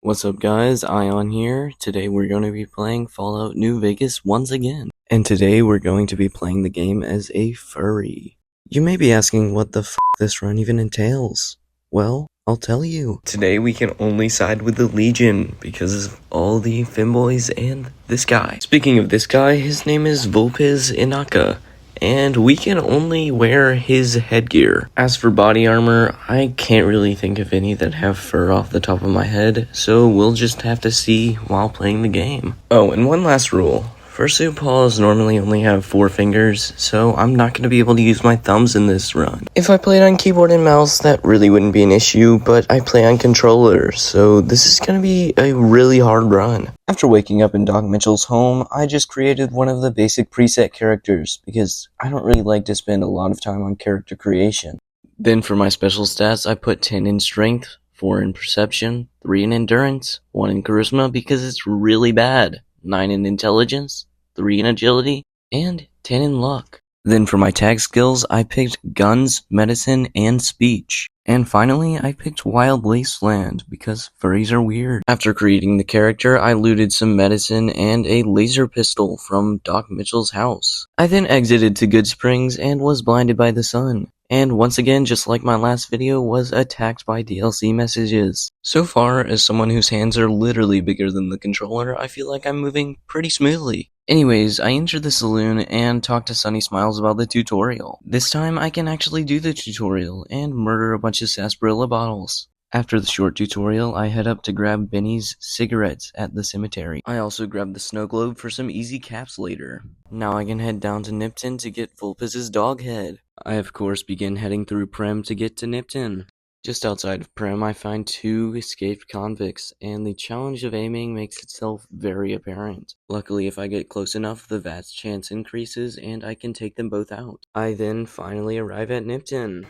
What's up guys, Ion here. Today we're going to be playing Fallout New Vegas once again. And today we're going to be playing the game as a furry. You may be asking what the f this run even entails. Well, I'll tell you. Today we can only side with the Legion because of all the femboys and this guy. Speaking of this guy, his name is Vulpes Inaka. And we can only wear his headgear. As for body armor, I can't really think of any that have fur off the top of my head, so we'll just have to see while playing the game. Oh, and one last rule. Fursuit paws normally only have 4 fingers, so I'm not going to be able to use my thumbs in this run. If I played on keyboard and mouse, that really wouldn't be an issue, but I play on controller, so this is going to be a really hard run. After waking up in Doc Mitchell's home, I just created one of the basic preset characters, because I don't really like to spend a lot of time on character creation. Then for my special stats, I put 10 in strength, 4 in perception, 3 in endurance, 1 in charisma because it's really bad, 9 in intelligence, 3 in agility, and 10 in luck. Then for my tag skills, I picked guns, medicine, and speech. And finally, I picked Wild Wasteland, because furries are weird. After creating the character, I looted some medicine and a laser pistol from Doc Mitchell's house. I then exited to Good Springs and was blinded by the sun. And once again, just like my last video, was attacked by DLC messages. So far, as someone whose hands are literally bigger than the controller, I feel like I'm moving pretty smoothly. Anyways, I entered the saloon and talked to Sunny Smiles about the tutorial. This time, I can actually do the tutorial and murder a bunch of sarsaparilla bottles. After the short tutorial, I head up to grab Benny's cigarettes at the cemetery. I also grabbed the snow globe for some easy caps later. Now I can head down to Nipton to get Vulpes' dog head. I of course begin heading through Prem to get to Nipton. Just outside of Prem, I find 2 escaped convicts, and the challenge of aiming makes itself very apparent. Luckily, if I get close enough, the VATS chance increases, and I can take them both out. I then finally arrive at Nipton.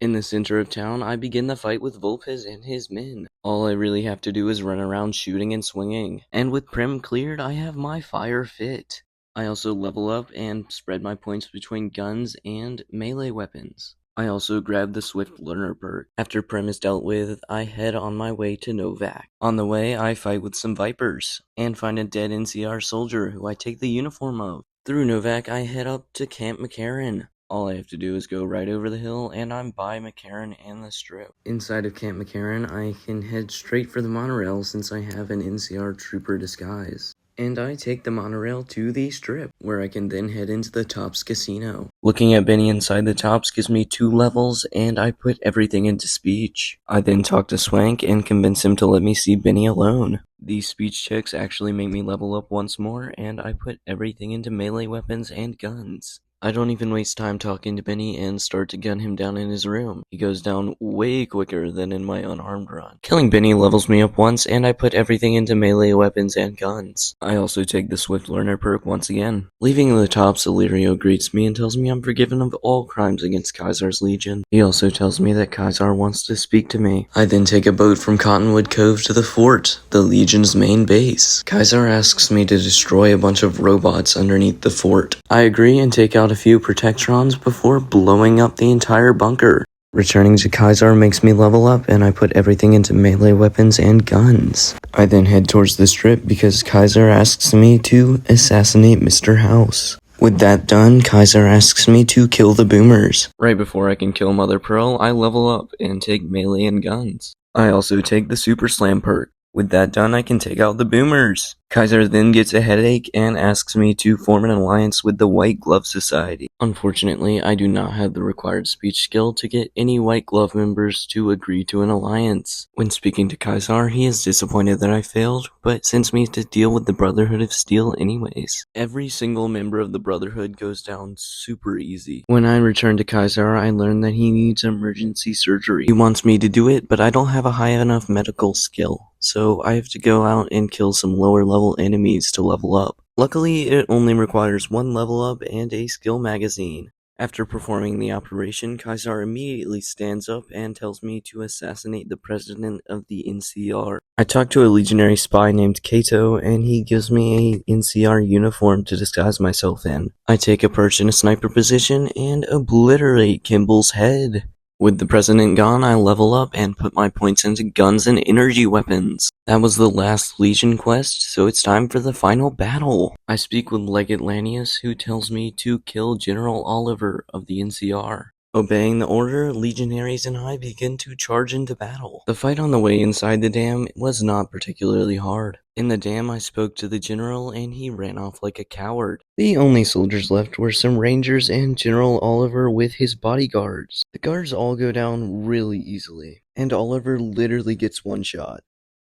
In the center of town, I begin the fight with Vulpes and his men. All I really have to do is run around shooting and swinging. And with Prem cleared, I have my fire fit. I also level up and spread my points between guns and melee weapons. I also grab the Swift Learner perk. After Prem is dealt with, I head on my way to Novak. On the way, I fight with some Vipers, and find a dead NCR soldier who I take the uniform of. Through Novak, I head up to Camp McCarran. All I have to do is go right over the hill, and I'm by McCarran and the Strip. Inside of Camp McCarran, I can head straight for the monorail since I have an NCR trooper disguise. And I take the monorail to the Strip, where I can then head into the Tops Casino. Looking at Benny inside the Tops gives me 2 levels, and I put everything into speech. I then talk to Swank and convince him to let me see Benny alone. These speech checks actually make me level up once more, and I put everything into melee weapons and guns. I don't even waste time talking to Benny and start to gun him down in his room. He goes down way quicker than in my unarmed run. Killing Benny levels me up once, and I put everything into melee weapons and guns. I also take the Swift Learner perk once again. Leaving the Tops, Illyrio greets me and tells me I'm forgiven of all crimes against Kaiser's Legion. He also tells me that Kaiser wants to speak to me. I then take a boat from Cottonwood Cove to the fort, the Legion's main base. Kaiser asks me to destroy a bunch of robots underneath the fort. I agree and take out a few protectrons before blowing up the entire bunker. Returning to Kaiser makes me level up, and I put everything into melee weapons and guns. I then head towards the Strip because Kaiser asks me to assassinate Mr. House. With that done, Kaiser asks me to kill the boomers. Right before I can kill Mother Pearl, I level up and take melee and guns. I also take the Super Slam perk. With that done, I can take out the boomers. Kaiser then gets a headache and asks me to form an alliance with the White Glove Society. Unfortunately, I do not have the required speech skill to get any White Glove members to agree to an alliance. When speaking to Kaiser, he is disappointed that I failed, but sends me to deal with the Brotherhood of Steel anyways. Every single member of the Brotherhood goes down super easy. When I return to Kaiser, I learn that he needs emergency surgery. He wants me to do it, but I don't have a high enough medical skill. So I have to go out and kill some lower level enemies to level up. Luckily, it only requires 1 level up and a skill magazine. After performing the operation, Kaiser immediately stands up and tells me to assassinate the president of the NCR. I talk to a legionary spy named Kato, and he gives me a NCR uniform to disguise myself in. I take a perch in a sniper position and obliterate Kimball's head. With the president gone, I level up and put my points into guns and energy weapons. That was the last Legion quest, so it's time for the final battle. I speak with Legate Lanius, who tells me to kill General Oliver of the NCR. Obeying the order, legionaries and I begin to charge into battle. The fight on the way inside the dam was not particularly hard. In the dam, I spoke to the general and he ran off like a coward. The only soldiers left were some rangers and General Oliver with his bodyguards. The guards all go down really easily, and Oliver literally gets one shot.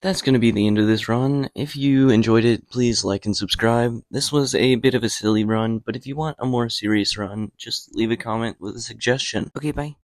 That's going to be the end of this run. If you enjoyed it, please like and subscribe. This was a bit of a silly run, but if you want a more serious run, just leave a comment with a suggestion. Okay, bye.